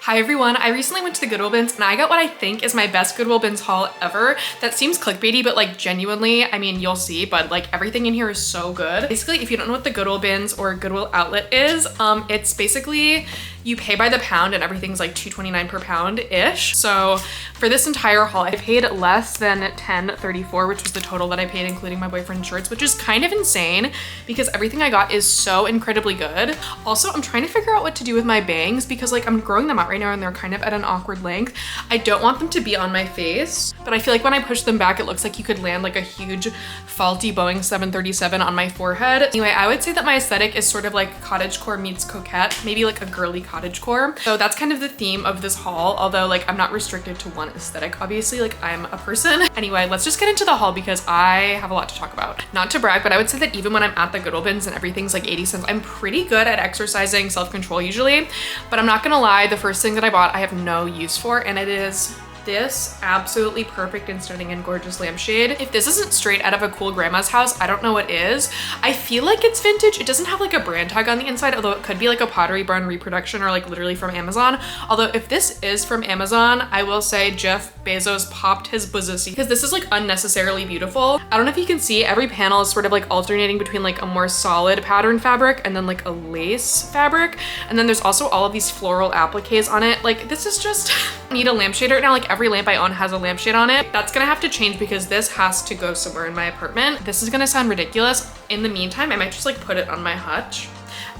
Hi everyone, I recently went to the Goodwill bins and I got what I think is my best Goodwill bins haul ever. That seems clickbaity, but like genuinely, I mean, you'll see, but like everything in here is so good. Basically, if you don't know what the Goodwill bins or Goodwill outlet is, it's basically you pay by the pound and everything's like $2.29 per pound-ish. So for this entire haul, I paid less than $10.34, which was the total that I paid including my boyfriend's shirts, which is kind of insane because everything I got is so incredibly good. Also, I'm trying to figure out what to do with my bangs because like I'm growing them out right now and they're kind of at an awkward length. I don't want them to be on my face, but I feel like when I push them back, it looks like you could land like a huge faulty Boeing 737 on my forehead. Anyway, I would say that my aesthetic is sort of like cottagecore meets coquette, maybe like a girly cottagecore. So that's kind of the theme of this haul, although like I'm not restricted to one aesthetic, obviously, like I'm a person. Anyway, let's just get into the haul because I have a lot to talk about. Not to brag, but I would say that even when I'm at the Goodwill bins and everything's like 80 cents, I'm pretty good at exercising self-control usually, but I'm not gonna lie, the first thing that I bought I have no use for, and it is this absolutely perfect and stunning and gorgeous lampshade. If this isn't straight out of a cool grandma's house, I don't know what is. I feel like it's vintage. It doesn't have like a brand tag on the inside, although it could be like a Pottery Barn reproduction or like literally from Amazon. Although if this is from Amazon, I will say Jeff Bezos popped his buzzissy because this is like unnecessarily beautiful. I don't know if you can see, every panel is sort of like alternating between like a more solid pattern fabric and then like a lace fabric. And then there's also all of these floral appliques on it. Like this is just, I need a lampshade right now. Like every lamp I own has a lampshade on it. That's gonna have to change because this has to go somewhere in my apartment. This is gonna sound ridiculous. In the meantime, I might just like put it on my hutch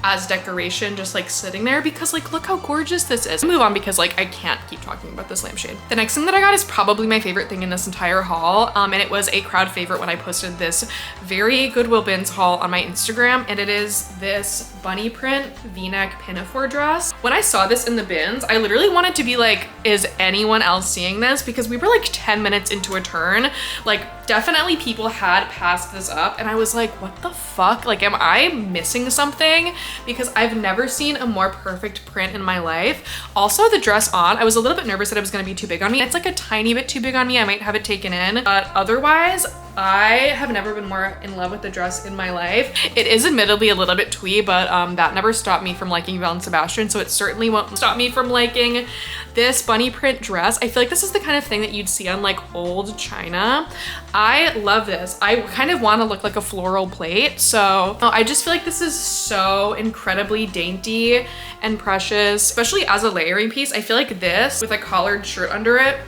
as decoration, just like sitting there because like look how gorgeous this is. I'll move on because like I can't keep talking about this lampshade. The next thing that I got is probably my favorite thing in this entire haul, and it was a crowd favorite when I posted this very Goodwill bins haul on my Instagram, and it is this bunny print v-neck pinafore dress. When I saw this in the bins, I literally wanted to be like, is anyone else seeing this? Because we were like 10 minutes into a turn, like definitely people had passed this up, and I was like, what the fuck? Like, am I missing something? Because I've never seen a more perfect print in my life. Also, the dress on, I was a little bit nervous that it was gonna be too big on me. It's like a tiny bit too big on me. I might have it taken in, but otherwise, I have never been more in love with the dress in my life. It is admittedly a little bit twee, but that never stopped me from liking Belle and Sebastian, so it certainly won't stop me from liking this bunny print dress. I feel like this is the kind of thing that you'd see on like old china. I love this. I kind of want to look like a floral plate, so I just feel like this is so incredibly dainty and precious, especially as a layering piece. I feel like this with a collared shirt under it,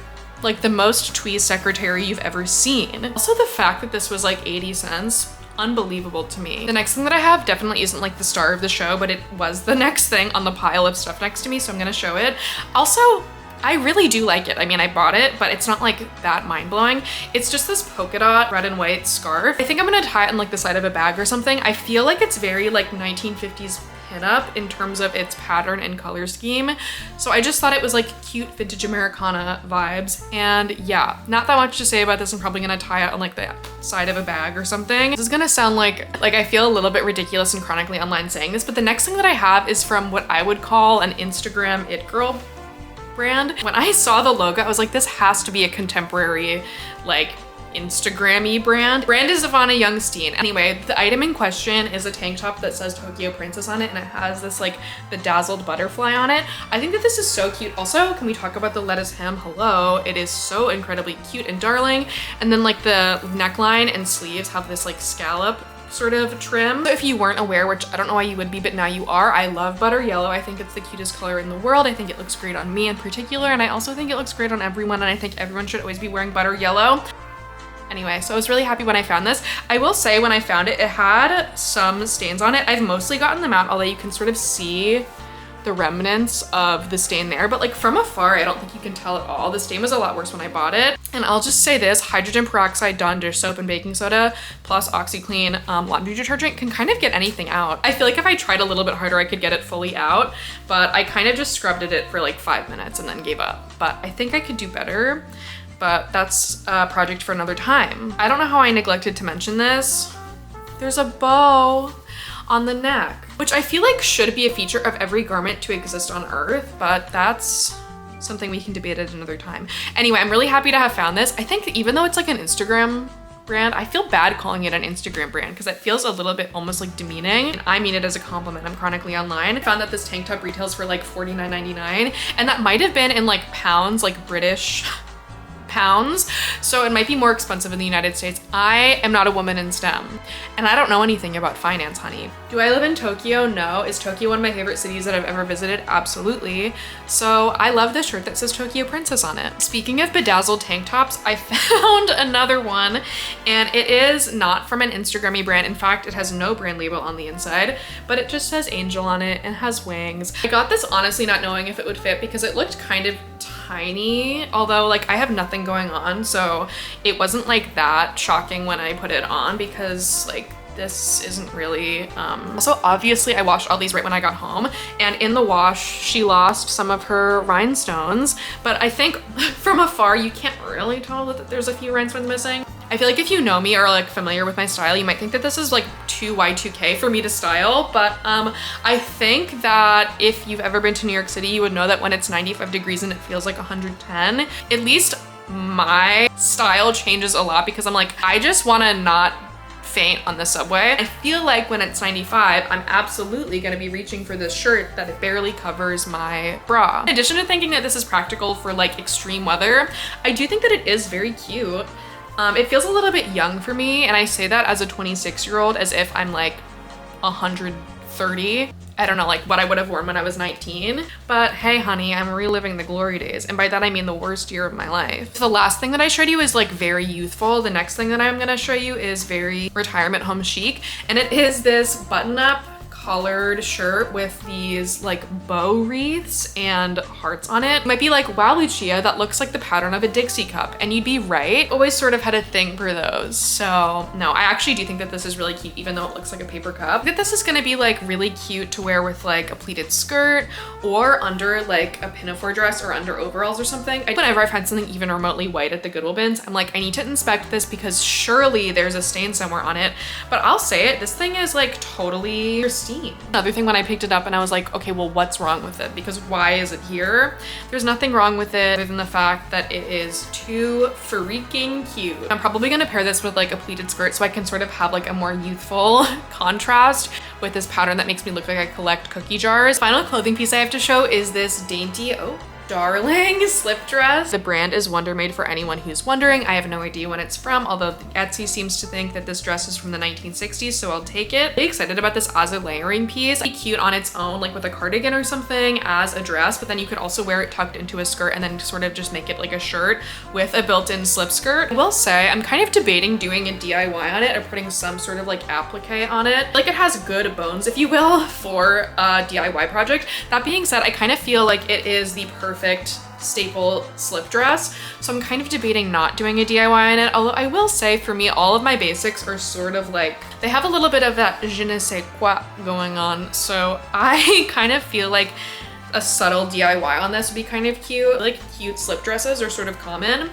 like the most twee secretary you've ever seen. Also, the fact that this was like 80 cents, unbelievable to me. The next thing that I have definitely isn't like the star of the show, but it was the next thing on the pile of stuff next to me, so I'm gonna show it. Also, I really do like it. I mean, I bought it, but it's not like that mind-blowing. It's just this polka dot red and white scarf. I think I'm gonna tie it on like the side of a bag or something. I feel like it's very like 1950s pinup in terms of its pattern and color scheme. So I just thought it was like cute vintage Americana vibes. And yeah, not that much to say about this. I'm probably gonna tie it on like the side of a bag or something. This is gonna sound like I feel a little bit ridiculous and chronically online saying this, but the next thing that I have is from what I would call an Instagram it girl brand. When I saw the logo, I was like, this has to be a contemporary, like Instagram-y brand. Brand is Ivana Youngstein. Anyway, the item in question is a tank top that says Tokyo Princess on it, and it has this like bedazzled butterfly on it. I think that this is so cute. Also, can we talk about the lettuce hem? Hello, it is so incredibly cute and darling. And then like the neckline and sleeves have this like scallop sort of trim. So if you weren't aware, which I don't know why you would be, but now you are, I love butter yellow. I think it's the cutest color in the world. I think it looks great on me in particular, and I also think it looks great on everyone, and I think everyone should always be wearing butter yellow. Anyway, so I was really happy when I found this. I will say when I found it, it had some stains on it. I've mostly gotten them out, although you can sort of see the remnants of the stain there, but like from afar, I don't think you can tell at all. The stain was a lot worse when I bought it. And I'll just say this, hydrogen peroxide, Dawn dish soap, and baking soda, plus OxiClean laundry detergent can kind of get anything out. I feel like if I tried a little bit harder, I could get it fully out, but I kind of just scrubbed it for like 5 minutes and then gave up. But I think I could do better, but that's a project for another time. I don't know how I neglected to mention this. There's a bow on the neck, which I feel like should be a feature of every garment to exist on Earth, but that's something we can debate at another time. Anyway, I'm really happy to have found this. I think even though it's like an Instagram brand. I feel bad calling it an Instagram brand because it feels a little bit almost like demeaning. And I mean it as a compliment. I'm chronically online. I found that this tank top retails for like $49.99, and that might have been in like pounds, like British pounds. So it might be more expensive in the United States. I am not a woman in STEM and I don't know anything about finance, honey. Do I live in Tokyo? No. Is Tokyo one of my favorite cities that I've ever visited? Absolutely. So I love this shirt that says Tokyo Princess on it. Speaking of bedazzled tank tops, I found another one, and it is not from an Instagram-y brand. In fact, it has no brand label on the inside, but it just says Angel on it and has wings. I got this honestly not knowing if it would fit because it looked kind of tiny, although like I have nothing going on, so it wasn't like that shocking when I put it on because like this isn't really, also obviously I washed all these right when I got home, and in the wash she lost some of her rhinestones, but I think from afar you can't really tell that there's a few rhinestones missing. I feel like if you know me or are like familiar with my style, you might think that this is like too Y2K for me to style, but I think that if you've ever been to New York City, you would know that when it's 95 degrees and it feels like 110, at least my style changes a lot because I'm like, I just wanna not faint on the subway. I feel like when it's 95, I'm absolutely gonna be reaching for this shirt that it barely covers my bra. In addition to thinking that this is practical for like extreme weather, I do think that it is very cute. It feels a little bit young for me, and I say that as a 26-year-old as if I'm like 130. I don't know, like what I would have worn when I was 19. But hey, honey, I'm reliving the glory days. And by that, I mean the worst year of my life. The last thing that I showed you is like very youthful. The next thing that I'm gonna show you is very retirement home chic. And it is this button-up collared shirt with these like bow wreaths and hearts on it. You might be like, wow, Lucia, that looks like the pattern of a Dixie cup. And you'd be right. Always sort of had a thing for those. So no, I actually do think that this is really cute, even though it looks like a paper cup. I think that this is gonna be like really cute to wear with like a pleated skirt or under like a pinafore dress or under overalls or something. Whenever I find something even remotely white at the Goodwill bins, I'm like, I need to inspect this because surely there's a stain somewhere on it. But I'll say it, this thing is like totally pristine. Another thing when I picked it up and I was like, okay, well, what's wrong with it? Because why is it here? There's nothing wrong with it other than the fact that it is too freaking cute. I'm probably gonna pair this with like a pleated skirt so I can sort of have like a more youthful contrast with this pattern that makes me look like I collect cookie jars. Final clothing piece I have to show is this dainty, oh, darling slip dress. The brand is Wonder Made for anyone who's wondering. I have no idea when it's from, although Etsy seems to think that this dress is from the 1960s, so I'll take it. Really excited about this as a layering piece. It'd be cute on its own, like with a cardigan or something as a dress, but then you could also wear it tucked into a skirt and then sort of just make it like a shirt with a built-in slip skirt. I will say, I'm kind of debating doing a DIY on it or putting some sort of like applique on it. Like it has good bones, if you will, for a DIY project. That being said, I kind of feel like it is the perfect staple slip dress, so I'm kind of debating not doing a DIY on it, although I will say for me all of my basics are sort of like, they have a little bit of that je ne sais quoi going on, so I kind of feel like a subtle DIY on this would be kind of cute. Like cute slip dresses are sort of common,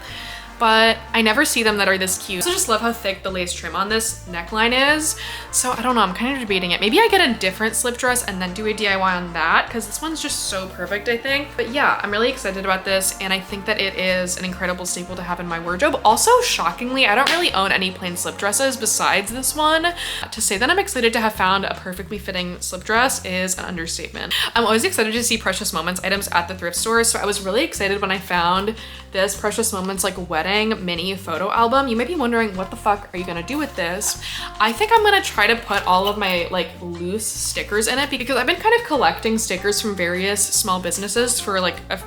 but I never see them that are this cute. I just love how thick the lace trim on this neckline is. So I don't know, I'm kind of debating it. Maybe I get a different slip dress and then do a DIY on that because this one's just so perfect, I think. But yeah, I'm really excited about this and I think that it is an incredible staple to have in my wardrobe. Also, shockingly, I don't really own any plain slip dresses besides this one. To say that I'm excited to have found a perfectly fitting slip dress is an understatement. I'm always excited to see Precious Moments items at the thrift store, so I was really excited when I found this Precious Moments like wedding mini photo album. You might be wondering, what the fuck are you gonna do with this? I think I'm gonna try to put all of my like loose stickers in it because I've been kind of collecting stickers from various small businesses for like a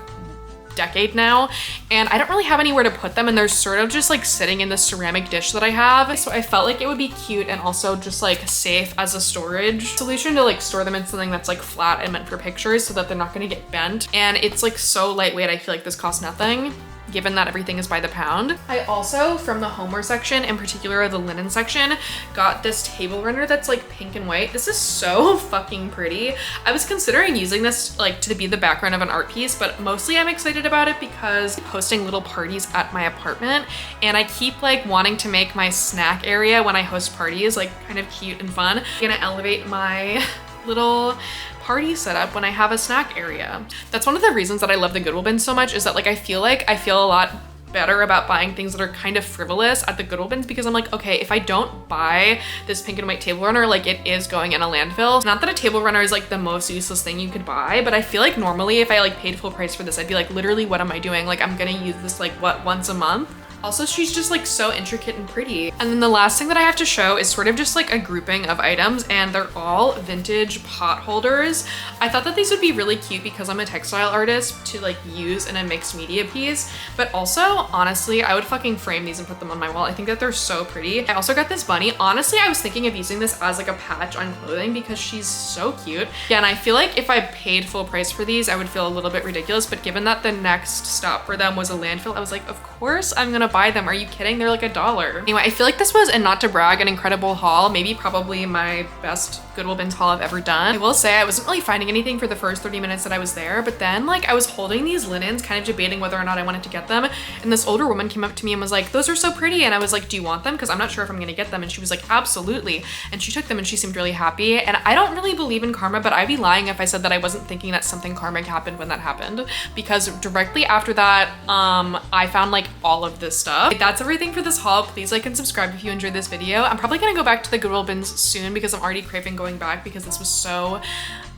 decade now, and I don't really have anywhere to put them, and they're sort of just like sitting in the ceramic dish that I have. So I felt like it would be cute and also just like safe as a storage solution to like store them in something that's like flat and meant for pictures so that they're not gonna get bent. And it's like so lightweight, I feel like this costs nothing, given that everything is by the pound. I also, from the homeware section, in particular the linen section, got this table runner that's like pink and white. This is so fucking pretty. I was considering using this like to be the background of an art piece, but mostly I'm excited about it because I'm hosting little parties at my apartment, and I keep like wanting to make my snack area when I host parties like kind of cute and fun. I'm gonna elevate my little party setup when I have a snack area. That's one of the reasons that I love the Goodwill bin so much, is that like I feel a lot better about buying things that are kind of frivolous at the Goodwill bins, because I'm like, okay, if I don't buy this pink and white table runner, like it is going in a landfill. Not that a table runner is like the most useless thing you could buy, but I feel like normally if I like paid full price for this, I'd be like, literally, what am I doing? Like I'm gonna use this like what, once a month? Also, she's just like so intricate and pretty. And then the last thing that I have to show is sort of just like a grouping of items, and they're all vintage pot holders. I thought that these would be really cute because I'm a textile artist to like use in a mixed media piece, but also honestly, I would fucking frame these and put them on my wall. I think that they're so pretty. I also got this bunny. Honestly, I was thinking of using this as like a patch on clothing because she's so cute. Yeah, and I feel like if I paid full price for these, I would feel a little bit ridiculous, but given that the next stop for them was a landfill, I was like, of course I'm gonna buy them. Are you kidding? They're like $1. Anyway, I feel like this was, and not to brag, an incredible haul. Maybe probably my best Goodwill bins haul I've ever done. I will say I wasn't really finding anything for the first 30 minutes that I was there, but then like I was holding these linens, kind of debating whether or not I wanted to get them. And this older woman came up to me and was like, those are so pretty. And I was like, do you want them? Because I'm not sure if I'm gonna get them. And she was like, absolutely. And she took them and she seemed really happy. And I don't really believe in karma, but I'd be lying if I said that I wasn't thinking that something karmic happened when that happened. Because directly after that, I found like all of this stuff. That's everything for this haul. Please like and subscribe if you enjoyed this video. I'm probably gonna go back to the Goodwill bins soon because I'm already craving going back because this was so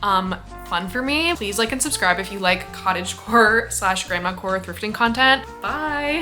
fun for me. Please like and subscribe if you like cottagecore / grandmacore thrifting content. Bye.